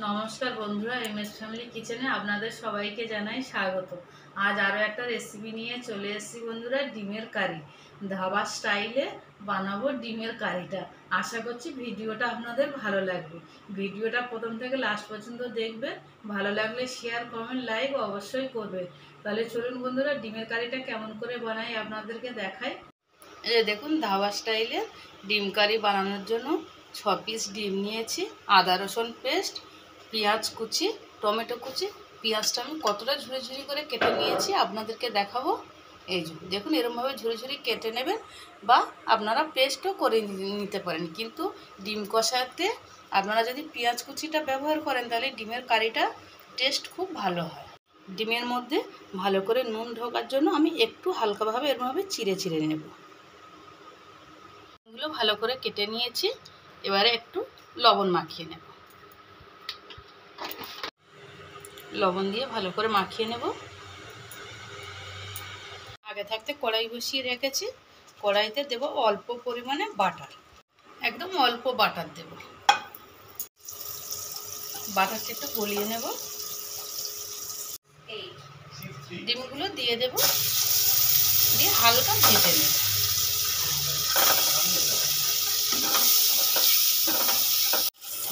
নমস্কার বন্ধুরা, MS family কিচেনে আপনাদের সবাইকে জানাই স্বাগত। আজ আরও একটা রেসিপি নিয়ে চলে এসেছি বন্ধুরা, ডিমের কারি। ধাবা স্টাইলে বানাবো ডিমের কারিটা। আশা করছি ভিডিওটা আপনাদের ভালো লাগবে। ভিডিওটা প্রথম থেকে লাস্ট পর্যন্ত দেখবে। ভালো লাগলে শেয়ার, কমেন্ট, লাইক অবশ্যই করবে। তাহলে চলুন বন্ধুরা, ডিমের কারিটা কেমন করে বানাই আপনাদেরকে দেখাই। এই দেখুন, ধাবা স্টাইলে ডিম কারি বানানোর জন্য 6 পিস ডিম নিয়েছি, আদা রসুন পেস্ট, পেঁয়াজ কুচি, টমেটো কুচি। পেঁয়াজটা আমি কতটা ঝুরি ঝুরি করে কেটে নিয়েছি আপনাদেরকে দেখাবো। এই যে দেখুন, এরমভাবে ঝুরি ঝুরি কেটে নেবেন, বা আপনারা পেস্টও করে নিতে পারেন। কিন্তু ডিম কষাতে আপনারা যদি পেঁয়াজ কুচিটা ব্যবহার করেন তাহলে ডিমের কারিটা টেস্ট খুব ভালো হয়। ডিমের মধ্যে ভালো করে নুন ঢোকার জন্য আমি একটু হালকাভাবে এরমভাবে চিড়ে চিড়ে নেব। এগুলো ভালো করে কেটে নিয়েছি, এবারে একটু লবণ মাখিয়ে নেব। লবণ দিয়ে ভালো করে মাখিয়ে নেব। আগে থাকতে কড়াই বসিয়ে রেখেছি, কড়াইতে দেব অল্প পরিমাণে বাটার, একদম অল্প বাটার দেব। বাটারটা একটু গলিয়ে নেব। এই ডিমগুলো দিয়ে দেব, দিয়ে হালকা ভেজে নেব।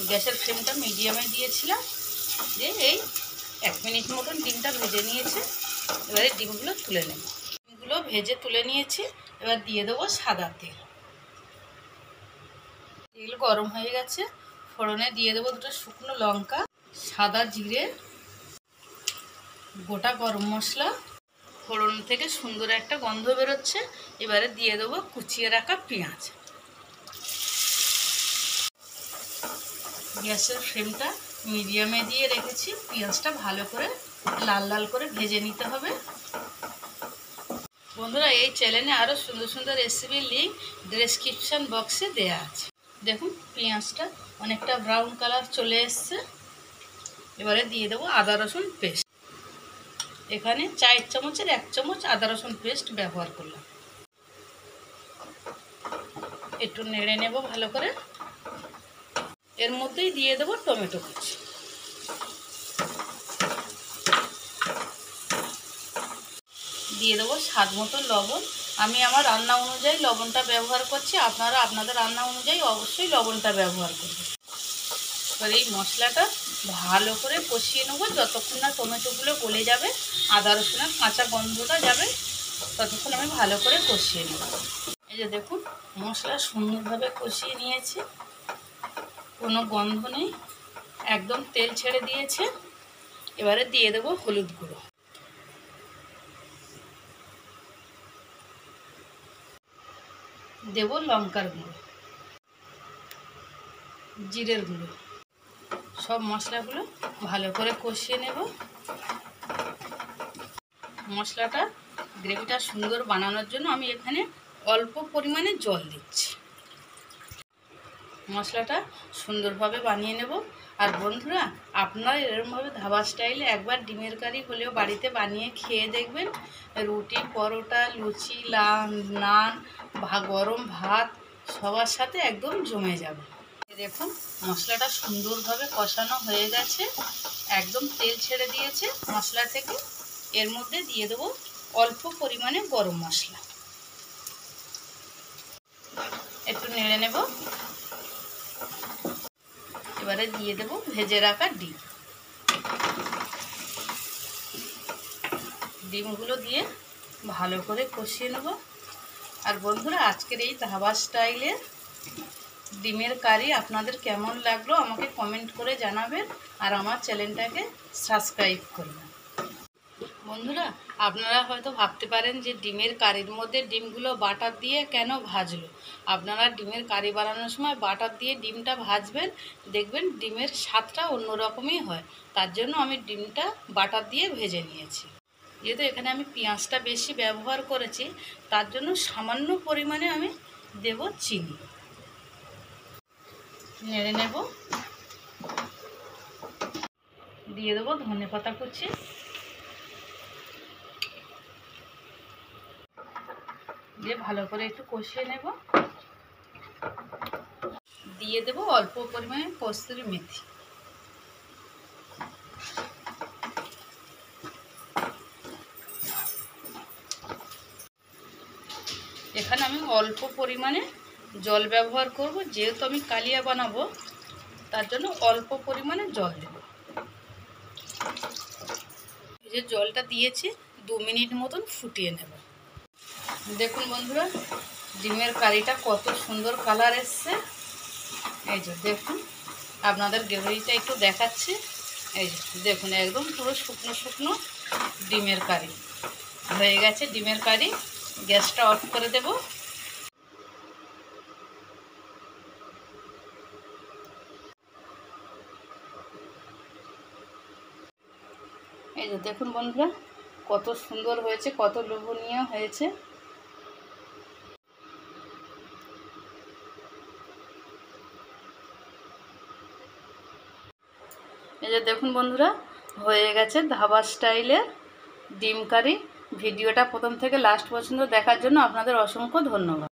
গ্যাসের ফ্লেমটা মিডিয়ামে দিয়েছিলাম, যে এই 1 মিনিট মতন ডিমটা ভেজে নিয়েছে। এবারে ডিমগুলো তুলে নেব। ডিমগুলো ভেজে তুলে নিয়েছি, এবার দিয়ে দেবো সাদা তেল। তেল গরম হয়ে গেছে, ফোড়নে দিয়ে দেবো 2টো শুকনো লঙ্কা, সাদা জিরে, গোটা গরম মশলা। ফোড়ন থেকে সুন্দর একটা গন্ধ বেরোচ্ছে, এবারে দিয়ে দেবো কুচিয়ে রাখা পেঁয়াজ। গ্যাসের ফ্লেমটা মিডিয়ামে দিয়ে রেখেছি, পেঁয়াজটা ভালো করে লাল লাল করে ভেজে নিতে হবে। বন্ধুরা, এই চ্যানেলে আরও সুন্দর সুন্দর রেসিপির লিঙ্ক ডেসক্রিপশন বক্সে দেওয়া আছে। দেখুন, পেঁয়াজটা অনেকটা ব্রাউন কালার চলে এসছে। এবারে দিয়ে দেবো আদা রসুন পেস্ট। এখানে 4 চামচের 1 চামচ আদা রসুন পেস্ট ব্যবহার করলাম। একটু নেড়ে নেব ভালো করে। এর মধ্যেই দিয়ে দেবো টমেটো কুচি। দিয়ে দেবো স্বাদ মতো লবণ। আমি আমার রান্না অনুযায়ী লবণটা ব্যবহার করছি, আপনারা আপনাদের রান্না অনুযায়ী অবশ্যই লবণটা ব্যবহার করবেন। এবার এই মশলাটা ভালো করে কষিয়ে নেবো, যতক্ষণ না টমেটোগুলো গলে যাবে, আদা রসুনের কাঁচা গন্ধটা যাবে, ততক্ষণ আমি ভালো করে কষিয়ে নেব। এই যে দেখুন, মশলা সুন্দরভাবে কষিয়ে নিয়েছি, কোনো গন্ধ নেই, একদম তেল ছেড়ে দিয়েছে। এবারে দিয়ে দেবো হলুদ গুঁড়ো, দেব লঙ্কার গুঁড়ো, জিরের গুঁড়ো। সব মশলাগুলো ভালো করে কষিয়ে নেব। মশলাটা গ্রেভিটা সুন্দর বানানোর জন্য আমি এখানে অল্প পরিমাণে জল দিচ্ছি। মশলাটা সুন্দরভাবে বানিয়ে নেব। আর বন্ধুরা, আপনারা এরকমভাবে ধাবা স্টাইলে একবার ডিমের কারি হলেও বাড়িতে বানিয়ে খেয়ে দেখবেন। রুটি, পরোটা, লুচি, নান, গরম ভাত সবার সাথে একদম জমে যাবে। দেখুন, মশলাটা সুন্দরভাবে কষানো হয়ে গেছে, একদম তেল ছেড়ে দিয়েছে মশলা থেকে। এর মধ্যে দিয়ে দেবো অল্প পরিমাণে গরম মশলা, একটু নেড়ে নেব। এবারে দিয়ে দেবো ভেজে রাখা ডিম। ডিমগুলো দিয়ে ভালো করে কষিয়ে নেব। আর বন্ধুরা, আজকের এই ধাবা স্টাইলের ডিমের কারি আপনাদের কেমন লাগলো আমাকে কমেন্ট করে জানাবেন, আর আমার চ্যানেলটাকে সাবস্ক্রাইব করবেন। বন্ধুরা, আপনারা হয়তো ভাবতে পারেন যে ডিমের কারির মধ্যে ডিমগুলো বাটার দিয়ে কেন ভাজলো। আপনারা ডিমের কারি বানানোর সময় বাটার দিয়ে ডিমটা ভাজবেন, দেখবেন ডিমের স্বাদটা অন্যরকমই হয়। তার জন্য আমি ডিমটা বাটার দিয়ে ভেজে নিয়েছি। যেহেতু এখানে আমি পেঁয়াজটা বেশি ব্যবহার করেছি, তার জন্য সামান্য পরিমাণে আমি দেব চিনি। নেড়ে নেব। দিয়ে দেবো ধনেপাতা কুচি, দিয়ে ভালো করে একটু কষিয়ে নেব। দিয়ে দেব অল্প পরিমাণে কসুরি মেথি। এখানে আমি অল্প পরিমাণে জল ব্যবহার করব, যেহেতু আমি কালিয়া বানাবো তার জন্য অল্প পরিমাণে জল দেব। এই যে জলটা দিয়েছি, 2 মিনিট মতন ফুটিয়ে নেব। দেখুন বন্ধুরা, ডিমের কারিটা কত সুন্দর কালার এসছে। এই যে দেখুন, আপনাদের গ্রেভিটা একটু দেখাচ্ছি। এই যে দেখুন, একদম পুরো শুকনো শুকনো ডিমের কারি হয়ে গেছে। ডিমের কারি, গ্যাসটা অফ করে দেব। এই যে দেখুন বন্ধুরা, কত সুন্দর হয়েছে, কত লোভনীয় হয়েছে। এই যে দেখুন বন্ধুরা, হয়ে গেছে ধাবা স্টাইলের ডিম কারি। ভিডিওটা প্রথম থেকে লাস্ট পর্যন্ত দেখার জন্য আপনাদের অসংখ্য ধন্যবাদ।